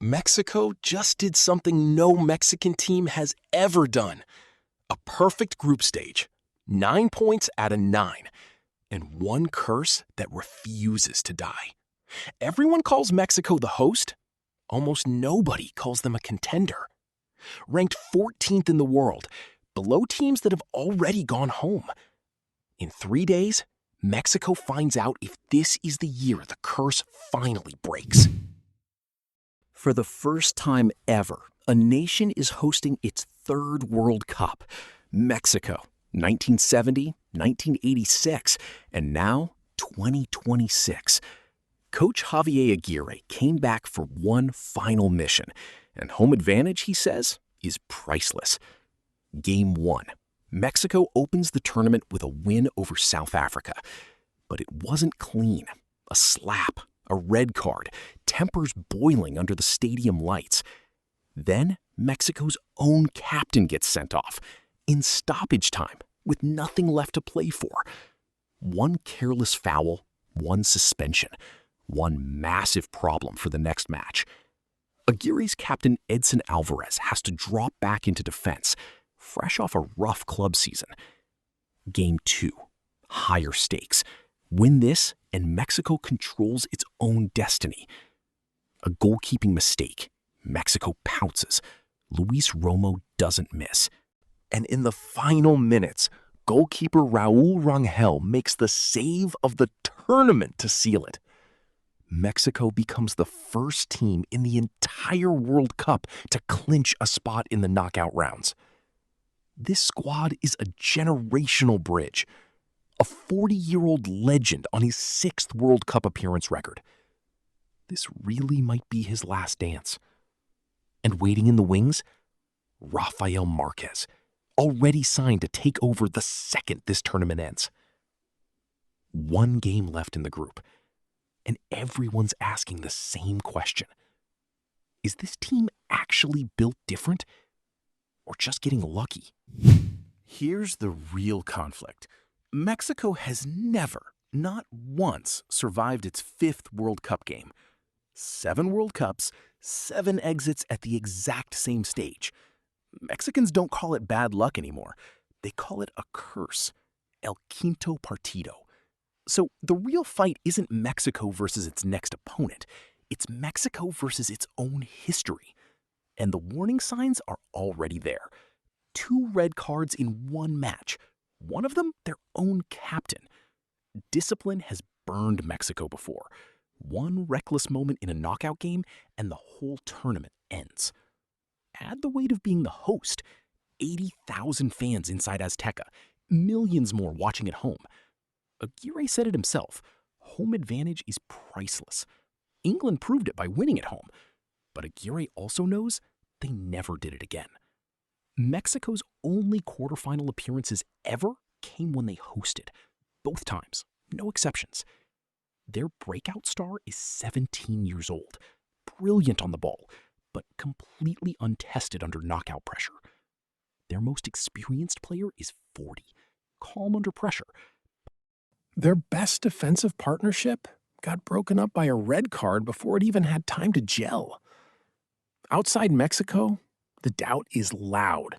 Mexico just did something no Mexican team has ever done. A perfect group stage, 9 points out of 9, and one curse that refuses to die. Everyone calls Mexico the host. Almost nobody calls them a contender. Ranked 14th in the world, below teams that have already gone home. In 3 days, Mexico finds out if this is the year the curse finally breaks. For the first time ever, a nation is hosting its third World Cup. Mexico, 1970, 1986, and now 2026. Coach Javier Aguirre came back for one final mission, and home advantage, he says, is priceless. Game 1. Mexico opens the tournament with a win over South Africa. But it wasn't clean. A slap, a red card, tempers boiling under the stadium lights. Then Mexico's own captain gets sent off in stoppage time with nothing left to play for. One careless foul, one suspension, one massive problem for the next match. Aguirre's captain Edson Alvarez has to drop back into defense, fresh off a rough club season. Game 2, higher stakes. Win this, and Mexico controls its own destiny. A goalkeeping mistake. Mexico pounces. Luis Romo doesn't miss. And in the final minutes, goalkeeper Raul Rangel makes the save of the tournament to seal it. Mexico becomes the first team in the entire World Cup to clinch a spot in the knockout rounds. This squad is a generational bridge. A 40-year-old legend on his 6th World Cup appearance record. This really might be his last dance. And waiting in the wings, Rafael Marquez, already signed to take over the second this tournament ends. One game left in the group, and everyone's asking the same question. Is this team actually built different, or just getting lucky? Here's the real conflict. Mexico has never, not once, survived its 5th World Cup game. 7 World Cups, 7 exits at the exact same stage. Mexicans don't call it bad luck anymore. They call it a curse. El Quinto Partido. So the real fight isn't Mexico versus its next opponent. It's Mexico versus its own history. And the warning signs are already there. 2 red cards in one match. One of them, their own captain. Discipline has burned Mexico before. One reckless moment in a knockout game, and the whole tournament ends. Add the weight of being the host. 80,000 fans inside Azteca. Millions more watching at home. Aguirre said it himself. Home advantage is priceless. England proved it by winning at home. But Aguirre also knows they never did it again. Mexico's only quarterfinal appearances ever came when they hosted. Both times, no exceptions. Their breakout star is 17 years old, brilliant on the ball, but completely untested under knockout pressure. Their most experienced player is 40, calm under pressure. Their best defensive partnership got broken up by a red card before it even had time to gel. Outside Mexico, the doubt is loud.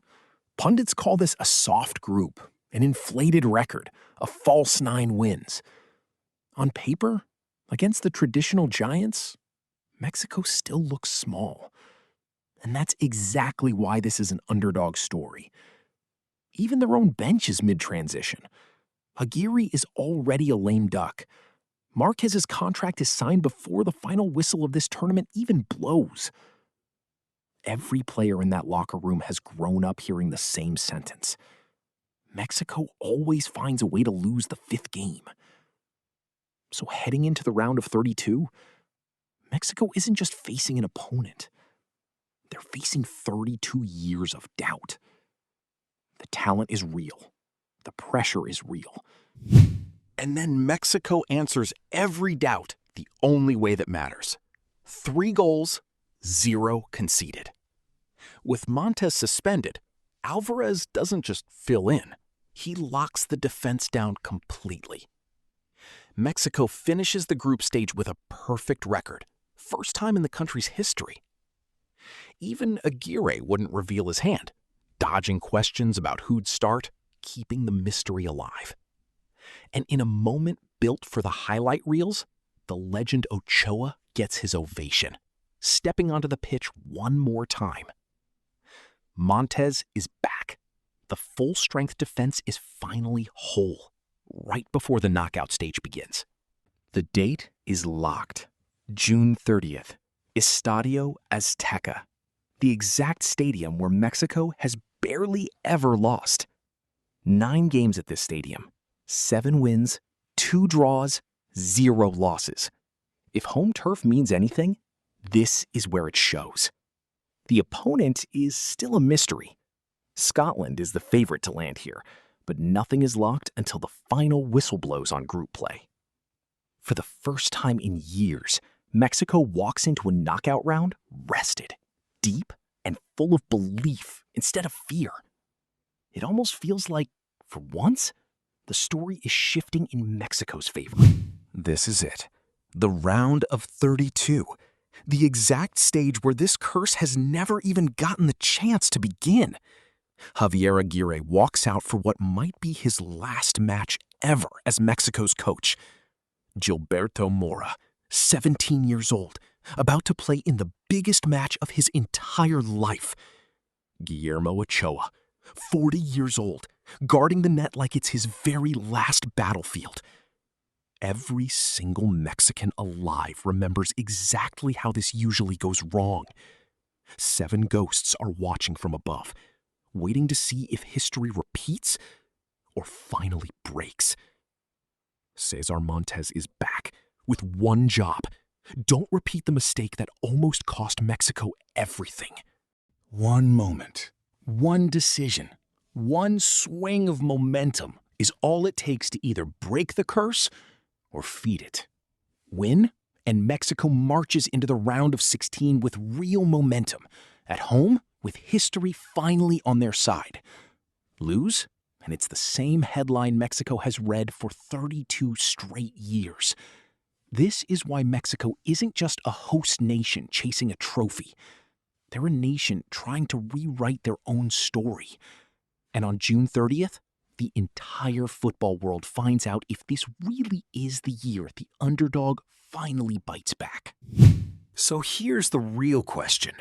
Pundits call this a soft group, an inflated record, a false 9 wins. On paper, against the traditional giants, Mexico still looks small. And that's exactly why this is an underdog story. Even their own bench is mid-transition. Aguirre is already a lame duck. Marquez's contract is signed before the final whistle of this tournament even blows. Every player in that locker room has grown up hearing the same sentence. Mexico always finds a way to lose the 5th game. So heading into the round of 32, Mexico isn't just facing an opponent. They're facing 32 years of doubt. The talent is real. The pressure is real. And then Mexico answers every doubt the only way that matters. 3 goals, 0 conceded. With Montes suspended, Alvarez doesn't just fill in. He locks the defense down completely. Mexico finishes the group stage with a perfect record. First time in the country's history. Even Aguirre wouldn't reveal his hand, dodging questions about who'd start, keeping the mystery alive. And in a moment built for the highlight reels, the legend Ochoa gets his ovation, stepping onto the pitch one more time. Montez is back. The full-strength defense is finally whole, right before the knockout stage begins. The date is locked. June 30th, Estadio Azteca, the exact stadium where Mexico has barely ever lost. 9 games at this stadium, 7 wins, 2 draws, 0 losses. If home turf means anything, this is where it shows. The opponent is still a mystery. Scotland is the favorite to land here, but nothing is locked until the final whistle blows on group play. For the first time in years, Mexico walks into a knockout round rested, deep, and full of belief instead of fear. It almost feels like, for once, the story is shifting in Mexico's favor. This is it. The round of 32. The exact stage where this curse has never even gotten the chance to begin. Javier Aguirre walks out for what might be his last match ever as Mexico's coach. Gilberto Mora, 17 years old, about to play in the biggest match of his entire life. Guillermo Ochoa, 40 years old, guarding the net like it's his very last battlefield. Every single Mexican alive remembers exactly how this usually goes wrong. 7 ghosts are watching from above, waiting to see if history repeats or finally breaks. Cesar Montes is back with one job. Don't repeat the mistake that almost cost Mexico everything. One moment, one decision, one swing of momentum is all it takes to either break the curse or feed it. Win, and Mexico marches into the round of 16 with real momentum. At home, with history finally on their side. Lose, and it's the same headline Mexico has read for 32 straight years. This is why Mexico isn't just a host nation chasing a trophy. They're a nation trying to rewrite their own story. And on June 30th, the entire football world finds out if this really is the year the underdog finally bites back. So here's the real question.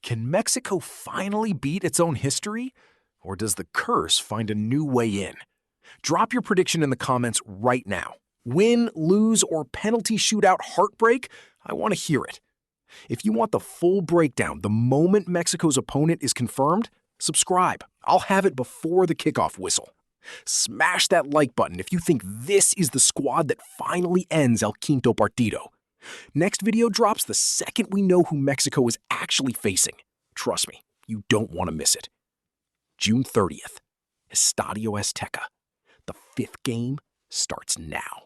Can Mexico finally beat its own history? Or does the curse find a new way in? Drop your prediction in the comments right now. Win, lose, or penalty shootout heartbreak? I want to hear it. If you want the full breakdown the moment Mexico's opponent is confirmed, subscribe. I'll have it before the kickoff whistle. Smash that like button if you think this is the squad that finally ends El Quinto Partido. Next video drops the second we know who Mexico is actually facing. Trust me, you don't want to miss it. June 30th, Estadio Azteca. The 5th game starts now.